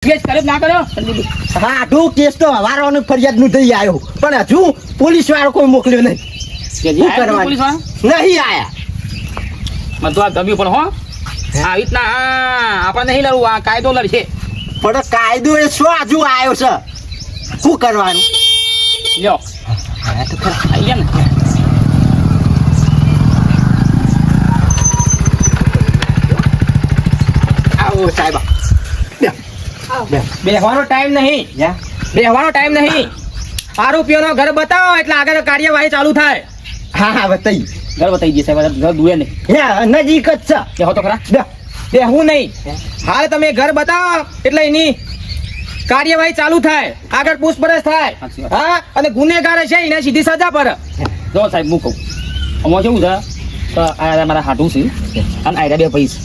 Case કરે ના કર્યો હા તું કેસ તો વારવાનું ફરિયાદ નું થઈ આવ્યો પણ હજુ પોલીસ વાળો કોઈ મોકલ્યો નહીં. શું કરવાનું? પોલીસ વાળા નહીં આયા. મને તો આ ગમ્યું પણ હો આ રીતના આપણે નહીં લડવું આ કાયદો લડશે. પણ કાયદો એ શું હજુ આવ્યો છે? શું કરવાનું? લ્યો આઈ ગયા ને આવો સાહેબ. બેહવાનો ટાઈમ નહીં યા. બેહવાનો ટાઈમ નહીં. આરોપીઓનો ઘર બતાવો એટલે આગળ કાર્યવાહી ચાલુ થાય. હા હા બતાવી. ઘર બતાવી દે સાહેબ ઘર દૂરે નહીં યા નજીક જ છે. બેહો તો ખરા બે. બેહવું નહીં. હાલ તમે ઘર બતાવો એટલે એની કાર્યવાહી ચાલુ થાય આગળ પૂછપરછ થાય. હા અને ગુનેગાર છે એને સીધી સજા પડે. જો સાહેબ હું કહું આમાં કેવું છે તો આ મારા હાટું છે અને આયરા બે ભાઈ છે.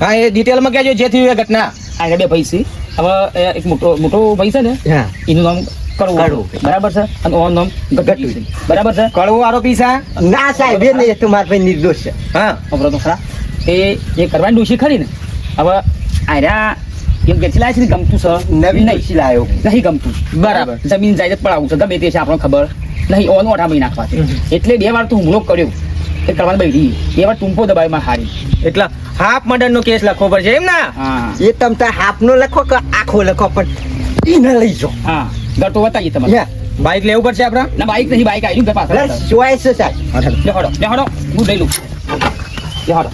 હા એ ડિટેલમાં કહેજો જે થયું એ ઘટના. આયરા બે ભાઈ છે. હવે એક મોટો ભાઈ છે ને હા. એનું નામ કડવું બરાબર છે અને ઓનું નામ ગટ્ટુ છે બરાબર છે. કડવું આરોપી છે. ના સાહેબ એ નહીં, એ તો મારા ભાઈ નિર્દોષ છે. હા ખબર તો ખરા એ કરવાની ડોશી ખરી ને. હવે આયરા એમ કે લાય છે ને ગમતું છે નવી નહીં લાયો. નહીં ગમતું બરાબર જમીન જાય પડાવું છે ગમે તે છે આપણને ખબર નહીં ઓનું ઓઠામણી નાખવા એટલે 2 વાર તો હુમલો કર્યો એ કરવાની બેઠી 2 વાર ટૂંપો દબાવી માં હારી એટલે હાફ મર્ડર નો કેસ લખવો પડશે એમ ને. હા એ તમ તાર હાફનો લખો કે આખો લખો પણ એને લઈ જાઓ. હા ગટો બતાવીએ તમારે. બાઇક લેવું પડશે આપણે ના બાઇક નહીં બાઇક આવી ગયું પાછળ ચોઈસ છે સાહેબ. લેહડો લેહડો હું લઈ લઉં લેહડો.